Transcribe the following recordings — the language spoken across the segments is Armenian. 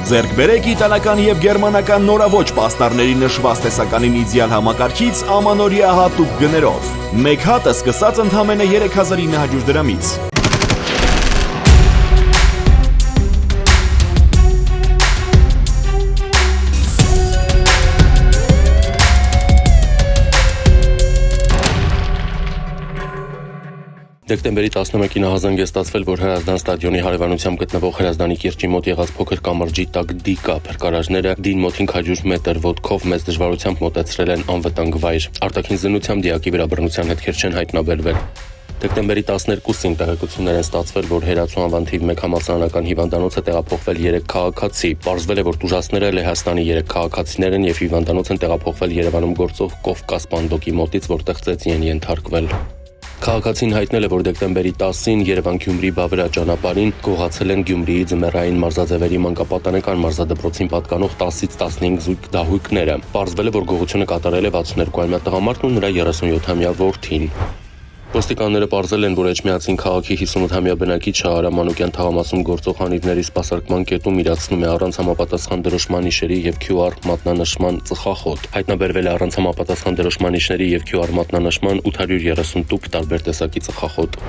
Ձեռք բերեք իտալական եւ գերմանական նորաոճ պաստառների նշված տեսականին իդեալ համակարգից ամանորյա հատուկ գներով։ Մեկ հատը սկսած ընդամենը 3900 դրամից։ Դեկտեմբերի 11-ին ահազանգ է ստացվել, որ Հրազդան ստադիոնի հարևանությամբ գտնվող Հրազդանի կիրճի մոտ եղած փոքր կամրջի տակ դիկա փրկարարները դին մոտ 500 մետր ոտքով մեծ դժվարությամբ մոտեցրել են անվտանգ վայր։ Արտաքին զննությամբ դիակի վրա բռնության հետքեր չեն հայտնաբերվել։ Դեկտեմբերի 12-ին տեղեկություններ են ստացվել, որ Հերացու անվան թիվ 1 համալսարանական հիվանդանոց է տեղափոխվել 3 քաղաքացի։ Պարզվել է, որ տուժածները Լեհաստանի 3 քաղաքացիներ են եւ հիվանդանոց են տեղափոխվել Երևանում գործող Կովկաս Պանդոկի մոտից, որտեղ ծեծի են ենթարկվել։ Քաղաքացին հայտնել է, որ դեկտեմբերի 10-ին Երևան-Գյումրի Բավրա ճանապարհին գողացել են Գյումրիի ձմեռային մարզաձևերի մանկապատանեկան մարզադպրոցին պատկանող 10-ից 15 զույգ դահույքները։ Պարզվել է, որ գողությունը կատարել է 62-ամյա տղամարդն ու նրա 37-ամյա որդին։ Ոստիկանները պարզել են, որ Էջմիածին քաղաքի 58-ամյա բնակիչը Արա Մանուկյան թաղամասում գործող հանիրների սպասարկման կետում իրացնում է առանց համապատասխան դրոշման նիշերի եւ QR մատնանշման ծխախոտ։ Հայտնաբերվել է առանց համապատասխան դրոշման նիշերի եւ QR մատնանշման 830 տուփ տարբեր տեսակի ծխախոտ։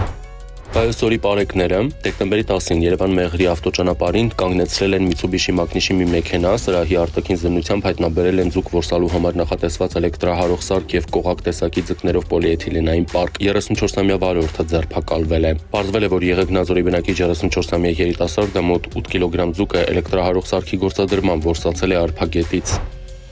Վայոց ձորի պարեկները դեկտեմբերի 10-ին Երևան-Մեղրի ավտոճանապարհին կանգնեցրել են Mitsubishi Magnishի մի մեքենա, սրահի արտաքին զննությամբ հայտնաբերել են ձուկ որսալու համար նախատեսված էլեկտրահարող սարք եւ կողակ տեսակի ձկներով պոլիէթիլենային պարկ։ 34-ամյա վարորդը ձերբակալվել է։ Պարզվել է, որ Եղեգնաձորի բնակիչ 34-ամյա երիտասարդը մոտ 8 կիլոգրամ ձուկը էլեկտրահարող սարքի գործադրմամբ որսացել է արփագետից։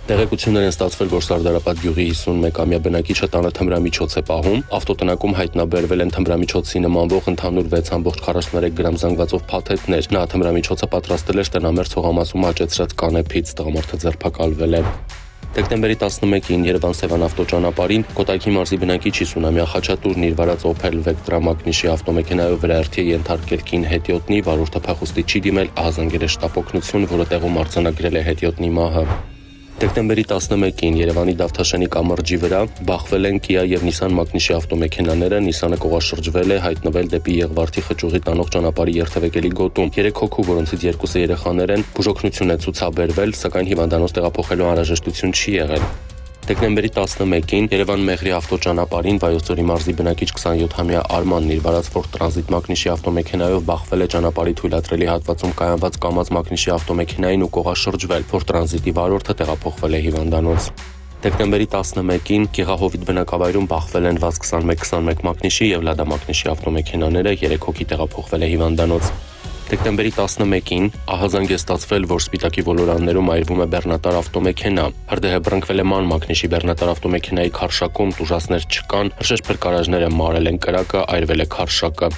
Տեղեկություններ են ստացվել, որ Սարդարապատ գյուղի 51-ամյա բնակիչը տանը թմրամիջոց է պահում։ Ավտոտնակում հայտնաբերվել են թմրամիջոցի նմանվող ընդհանուր 6.43 գրամ զանգվածով փաթեթներ։ Նա թմրամիջոցը պատրաստել էր տնամերձ հողամասում աճեցրած կանեփից, տղամարդը ձերբակալվել է։ Դեկտեմբերի 11-ին Երևան-Սևան ավտոճանապարհին Կոտայքի մարզի բնակիչ 50-ամյա Խաչատուրն իր վարած Opel Vectra Magnishի ավտոմեքենայով վրայերթի է ենթարկել կին հետիոտնի, վարորդը փախուստի չի դիմել, ահազանգել է շտապօգնություն, որը տեղում արձանագրել է հետիոտնի մահը։ Դեկտեմբերի 11-ին Երևանի Դավթաշենի կամրջի վրա բախվել են Kia եւ Nissan Magnishի ավտոմեքենաները, Nissan-ը կողաշրջվել է, հայտնվել դեպի Եղվարդի խճուղի տանող ճանապարհի երթևեկելի գոտում։ 3 հոգու, որոնցից 2-ը երեխաներ են, բուժօգնություն է ցուցաբերվել, սակայն հիվանդանոց տեղափոխելու անհրաժեշտություն չի եղել։ Դեկտեմբերի 11-ին Երևան-Մեղրի ավտոճանապարհին Վայոց ձորի մարզի բնակիչ 27-ամյա Արմանն իր վարած Ford Transit Magnishի ավտոմեքենայով բախվել է ճանապարհի թույլատրելի հատվածում կայանված կամաց Magnishի ավտոմեքենային ու կողաշրջվել։ Ford Transit-ի վարորդը տեղափոխվել է հիվանդանոց։ Դեկտեմբերի 11-ին Գեղահովիտ բնակավայրում բախվել են VAZ 2121 Magnishի եւ Lada Magnishի ավտոմեքենաները, 3 հոգի տեղափոխվել է հիվանդանոց։ Դեկտեմբերի 11-ին ահազանգ է ստացվել, որ Սպիտակի ոլորաններում այրվում է բեռնատար ավտոմեքենա։ Հրդեհը բռնկվել է ման Magnishի բեռնատար ավտոմեքենայի քարշակում, տուժածներ չկան, հրշեջ փրկարարները մարել են կրակը, այրվել է քարշակը։